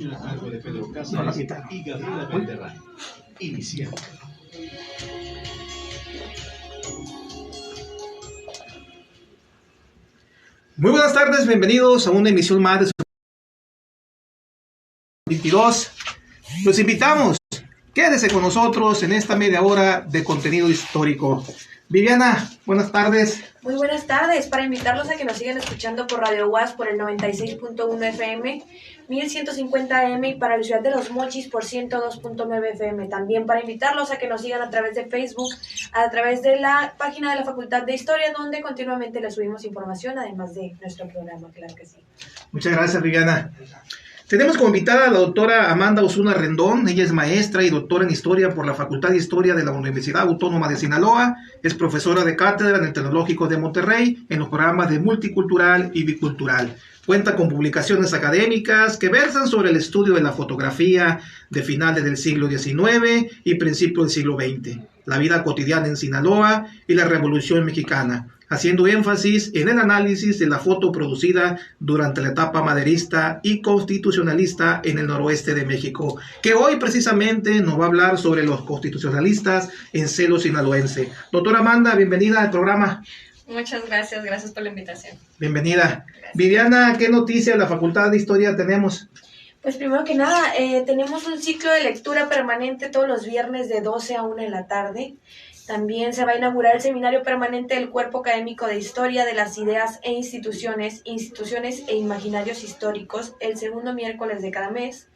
Algo de Pedro Cáceres y Gabriela Valderrama. Iniciamos. Muy buenas tardes, bienvenidos a una emisión más de su 22. Los invitamos, quédese con nosotros en esta media hora de contenido histórico. Viviana, buenas tardes. Muy buenas tardes, para invitarlos a que nos sigan escuchando por Radio UAS por el 96.1 FM, 1150 AM y para la ciudad de Los Mochis por 102.9 FM. También para invitarlos a que nos sigan a través de Facebook, a través de la página de la Facultad de Historia, donde continuamente les subimos información, además de nuestro programa, claro que sí. Muchas gracias, Viviana. Tenemos como invitada a la doctora Amanda Osuna Rendón. Ella es maestra y doctora en Historia por la Facultad de Historia de la Universidad Autónoma de Sinaloa. Es profesora de cátedra en el Tecnológico de Monterrey en los programas de Multicultural y Bicultural. Cuenta con publicaciones académicas que versan sobre el estudio de la fotografía de finales del siglo XIX y principios del siglo XX, la vida cotidiana en Sinaloa y la Revolución Mexicana, haciendo énfasis en el análisis de la foto producida durante la etapa maderista y constitucionalista en el noroeste de México, que hoy precisamente nos va a hablar sobre los constitucionalistas en celo sinaloense. Doctora Amanda, bienvenida al programa. Muchas gracias, gracias por la invitación. Bienvenida. Gracias. Viviana, ¿qué noticias de la Facultad de Historia tenemos? Pues primero que nada, tenemos un ciclo de lectura permanente todos los viernes de 12 a 1 de la tarde. También se va a inaugurar el seminario permanente del Cuerpo Académico de Historia de las Ideas e Instituciones e Imaginarios Históricos, el segundo miércoles de cada mes.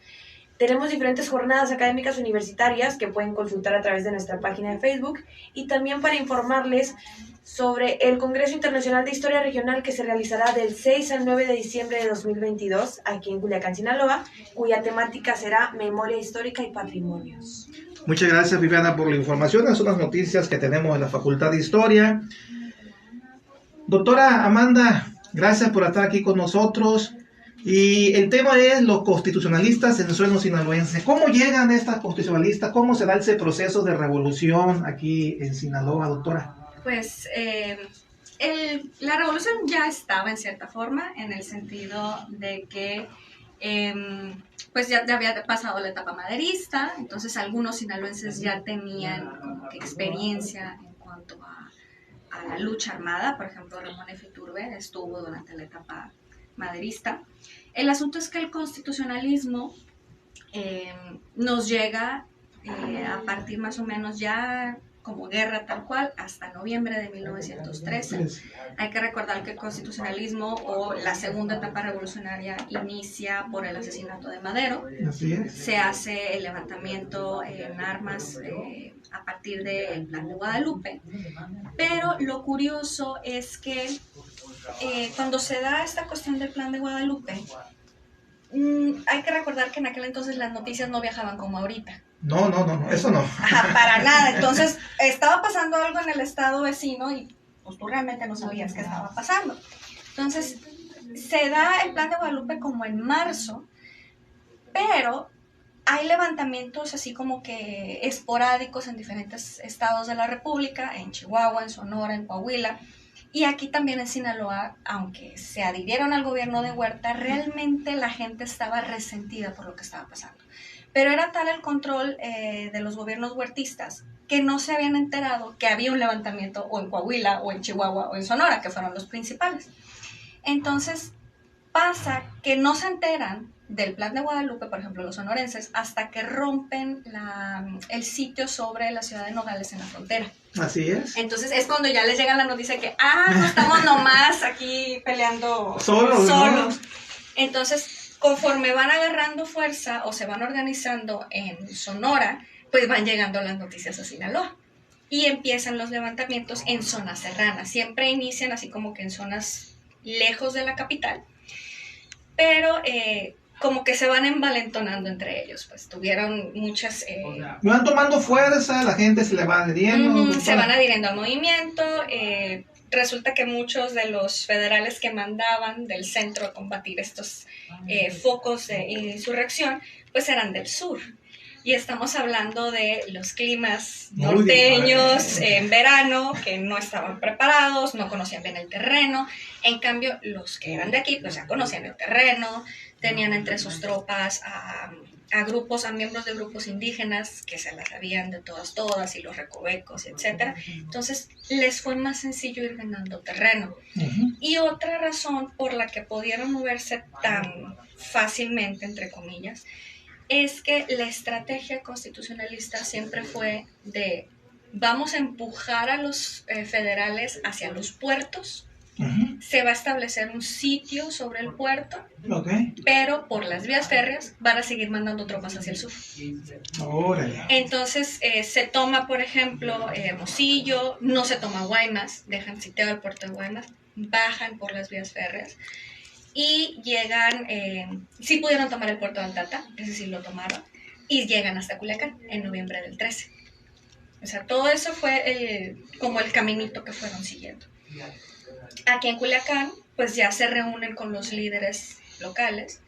Tenemos diferentes jornadas académicas universitarias que pueden consultar a través de nuestra página de Facebook y también para informarles sobre el Congreso Internacional de Historia Regional que se realizará del 6 al 9 de diciembre de 2022 aquí en Culiacán, Sinaloa, cuya temática será Memoria Histórica y Patrimonios. Muchas gracias, Viviana, por la información. Esas son las noticias que tenemos en la Facultad de Historia. Doctora Amanda, gracias por estar aquí con nosotros. Y el tema es los constitucionalistas en el suelo sinaloense. ¿Cómo llegan estas constitucionalistas? ¿Cómo se da ese proceso de revolución aquí en Sinaloa, doctora? Pues la revolución ya estaba en cierta forma, en el sentido de que pues ya había pasado la etapa maderista, entonces algunos sinaloenses ya tenían como que experiencia en cuanto a la lucha armada. Por ejemplo, Ramón F. Iturbe estuvo durante la etapa maderista. El asunto es que el constitucionalismo nos llega a partir más o menos ya como guerra tal cual, hasta noviembre de 1913. Hay que recordar que el constitucionalismo o la segunda etapa revolucionaria inicia por el asesinato de Madero. Así es. Se hace el levantamiento en armas a partir del Plan de Guadalupe. Pero lo curioso es que cuando se da esta cuestión del Plan de Guadalupe, hay que recordar que en aquel entonces las noticias no viajaban como ahorita. No, eso no. Ajá, para nada. Entonces, estaba pasando algo en el estado vecino y pues tú realmente no sabías qué estaba pasando. Entonces, se da el Plan de Guadalupe como en marzo, pero hay levantamientos así como que esporádicos en diferentes estados de la República, en Chihuahua, en Sonora, en Coahuila, y aquí también en Sinaloa, aunque se adhirieron al gobierno de Huerta, realmente la gente estaba resentida por lo que estaba pasando. Pero era tal el control de los gobiernos huertistas que no se habían enterado que había un levantamiento o en Coahuila, o en Chihuahua, o en Sonora, que fueron los principales. Entonces pasa que no se enteran del Plan de Guadalupe, por ejemplo, los sonorenses, hasta que rompen el sitio sobre la ciudad de Nogales en la frontera. Así es. Entonces es cuando ya les llega la noticia que, no estamos nomás aquí peleando solos. ¿No? Entonces, conforme van agarrando fuerza o se van organizando en Sonora, pues van llegando las noticias a Sinaloa. Y empiezan los levantamientos en zonas serranas. Siempre inician así como que en zonas lejos de la capital. Pero como que se van envalentonando entre ellos. Pues tuvieron muchas... van tomando fuerza, la gente se le va adhiriendo. Se van adhiriendo al movimiento. Resulta que muchos de los federales que mandaban del centro a combatir estos focos de insurrección, pues eran del sur. Y estamos hablando de los climas Muy norteños diferente. en verano, que no estaban preparados, no conocían bien el terreno. En cambio, los que eran de aquí, pues ya conocían el terreno, tenían entre sus tropas a grupos, a miembros de grupos indígenas que se las sabían de todas, y los recovecos, etc. Entonces, les fue más sencillo ir ganando terreno. Y otra razón por la que pudieron moverse tan fácilmente, entre comillas, es que la estrategia constitucionalista siempre fue de vamos a empujar a los federales hacia los puertos, se va a establecer un sitio sobre el puerto, pero por las vías férreas van a seguir mandando tropas hacia el sur. Órale. Entonces se toma, por ejemplo, Hermosillo, no se toma Guaymas, dejan sitiado el puerto de Guaymas, bajan por las vías férreas y llegan, sí pudieron tomar el puerto de Altata, ese sí lo tomaron, y llegan hasta Culiacán en noviembre del 13. O sea, todo eso fue como el caminito que fueron siguiendo. Aquí en Culiacán, pues ya se reúnen con los líderes locales.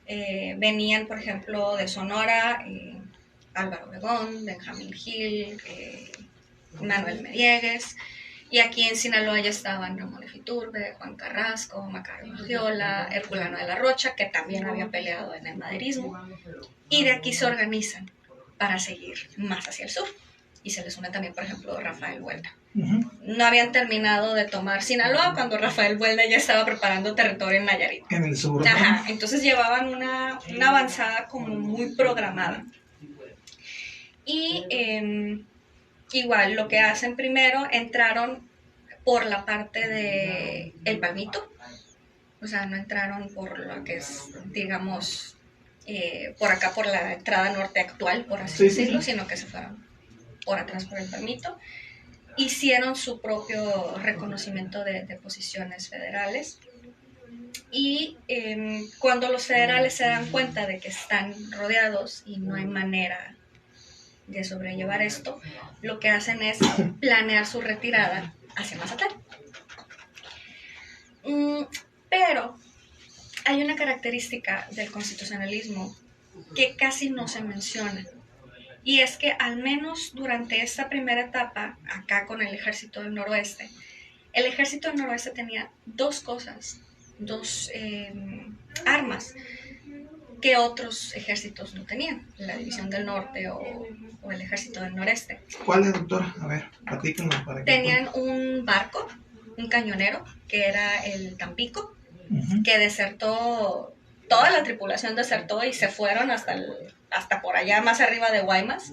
Venían, por ejemplo, de Sonora, Álvaro Obregón, Benjamín Gil, Manuel Mediegues. Y aquí en Sinaloa ya estaban Ramón de Iturbe, Juan Carrasco, Macario Magiola, Herculano de la Rocha, que también había peleado en el maderismo. Y de aquí se organizan para seguir más hacia el sur. Y se les une también, por ejemplo, Rafael Buelna. No habían terminado de tomar Sinaloa cuando Rafael Buelna ya estaba preparando territorio en Nayarit. En el sur. Ajá, entonces llevaban una avanzada como muy programada. Y igual, lo que hacen primero, entraron por la parte de El Palmito. O sea, no entraron por lo que es, digamos, por acá, por la entrada norte actual, por así decirlo, sino que se fueron por atrás por El Palmito. Hicieron su propio reconocimiento de posiciones federales y cuando los federales se dan cuenta de que están rodeados y no hay manera de sobrellevar esto, lo que hacen es planear su retirada hacia Mazatlán. Pero hay una característica del constitucionalismo que casi no se menciona. Y es que al menos durante esta primera etapa, acá con el Ejército del Noroeste, el Ejército del Noroeste tenía dos cosas, dos armas que otros ejércitos no tenían, la División del Norte o el Ejército del Noreste. ¿Cuál es, doctora? A ver, platícanos para que... Tenían un barco, un cañonero, que era el Tampico, que desertó, toda la tripulación desertó y se fueron hasta por allá, más arriba de Guaymas,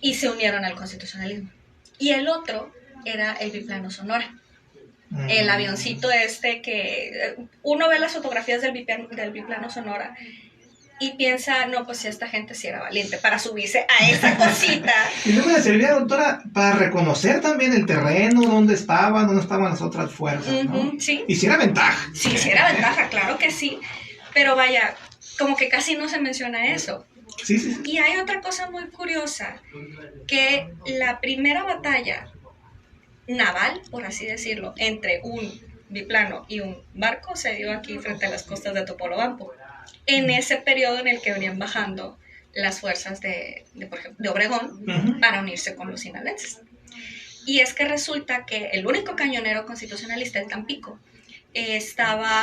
y se unieron al constitucionalismo. Y el otro era el biplano Sonora, el avioncito que uno ve las fotografías del biplano Sonora y piensa, no, pues si esta gente sí era valiente para subirse a esa cosita. Y luego le servía, doctora, para reconocer también el terreno, dónde estaban las otras fuerzas, ¿no? Sí. Y si era ventaja. Sí, sí era ventaja, claro que sí. Pero vaya, como que casi no se menciona eso. Sí. Y hay otra cosa muy curiosa, que la primera batalla naval, por así decirlo, entre un biplano y un barco se dio aquí frente a las costas de Topolobampo, en ese periodo en el que venían bajando las fuerzas por ejemplo, de Obregón para unirse con los sinaloenses. Y es que resulta que el único cañonero constitucionalista, el Tampico,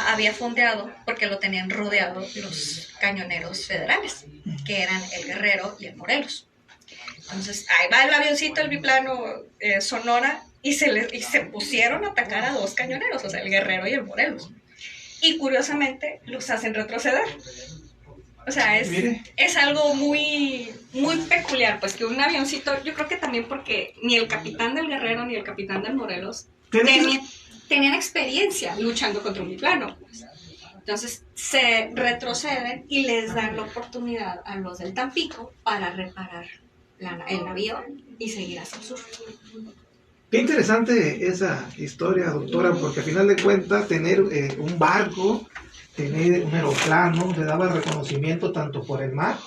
había fondeado porque lo tenían rodeado los cañoneros federales, que eran el Guerrero y el Morelos. Entonces ahí va el avioncito, el biplano Sonora, y se pusieron a atacar a dos cañoneros, o sea, el Guerrero y el Morelos. Y curiosamente los hacen retroceder. O sea, es algo muy, muy peculiar, pues que un avioncito, yo creo que también porque ni el capitán del Guerrero ni el capitán del Morelos tenían experiencia luchando contra un biplano. Entonces se retroceden y les dan la oportunidad a los del Tampico para reparar el navío y seguir hacia el sur. Qué interesante esa historia, doctora, porque al final de cuentas tener un barco, tener un aeroplano, le daba reconocimiento tanto por el mar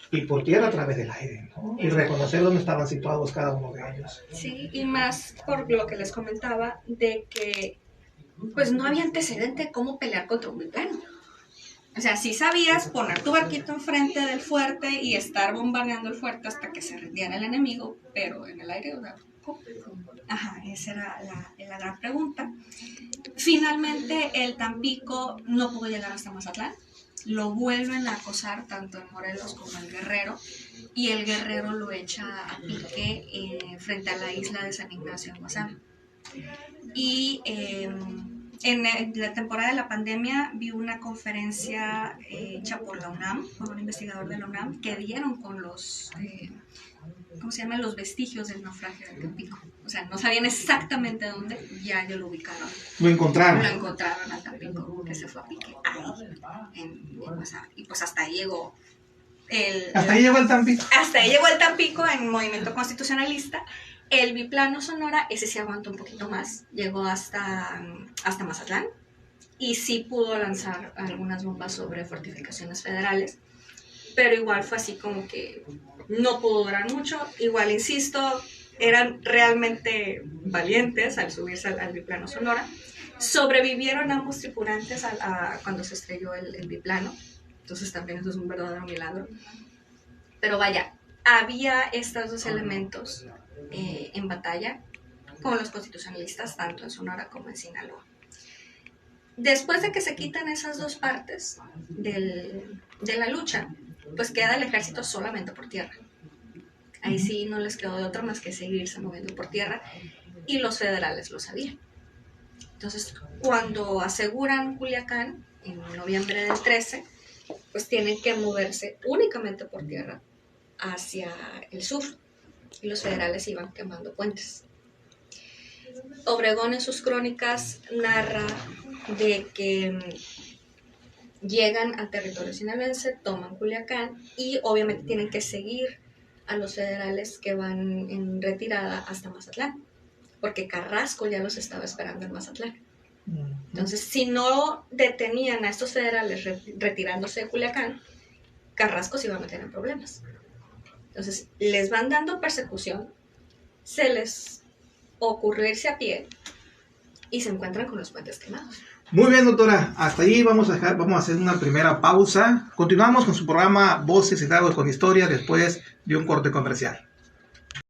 y por tierra a través del aire, ¿no? Y reconocer dónde estaban situados cada uno de ellos. Sí, y más por lo que les comentaba de que pues no había antecedente de cómo pelear contra un biplano. O sea, sí sabías poner tu barquito enfrente del fuerte y estar bombardeando el fuerte hasta que se rindiera el enemigo, pero en el aire, o sea, ¿cómo? Ajá, esa era la gran pregunta. Finalmente, el Tampico no pudo llegar hasta Mazatlán. Lo vuelven a acosar tanto en Morelos como en Guerrero, y el Guerrero lo echa a pique frente a la isla de San Ignacio en Guasave. Y en la temporada de la pandemia vi una conferencia hecha por la UNAM, por un investigador de la UNAM, que dieron con los, ¿cómo se llama?, los vestigios del naufragio del Tampico. O sea, no sabían exactamente dónde, ya lo ubicaron. Lo encontraron. Lo encontraron al Tampico, que se fue a pique ahí, en Guasave. Y pues hasta ahí llegó Hasta ahí llegó el Tampico. Hasta ahí llegó el Tampico en movimiento constitucionalista. El biplano Sonora, ese sí aguantó un poquito más, llegó hasta Mazatlán y sí pudo lanzar algunas bombas sobre fortificaciones federales, pero igual fue así como que no pudo durar mucho. Igual, insisto, eran realmente valientes al subirse al biplano Sonora. Sobrevivieron ambos tripulantes cuando se estrelló el biplano, entonces también eso es un verdadero milagro. Pero vaya, había estos dos elementos en batalla con los constitucionalistas, tanto en Sonora como en Sinaloa. Después de que se quitan esas dos partes de la lucha, pues queda el ejército solamente por tierra. Ahí sí no les quedó de otra más que seguirse moviendo por tierra, y los federales lo sabían. Entonces, cuando aseguran Culiacán, en noviembre del 13, pues tienen que moverse únicamente por tierra hacia el sur, y los federales iban quemando puentes. Obregón en sus crónicas narra de que llegan al territorio sinaloense, toman Culiacán y obviamente tienen que seguir a los federales que van en retirada hasta Mazatlán, porque Carrasco ya los estaba esperando en Mazatlán. Entonces, si no detenían a estos federales retirándose de Culiacán, Carrasco se iba a meter en problemas. Entonces, les van dando persecución, se les ocurrió irse a pie y se encuentran con los puentes quemados. Muy bien, doctora. Hasta ahí vamos a hacer una primera pausa. Continuamos con su programa Voces y Diálogos con Historia después de un corte comercial.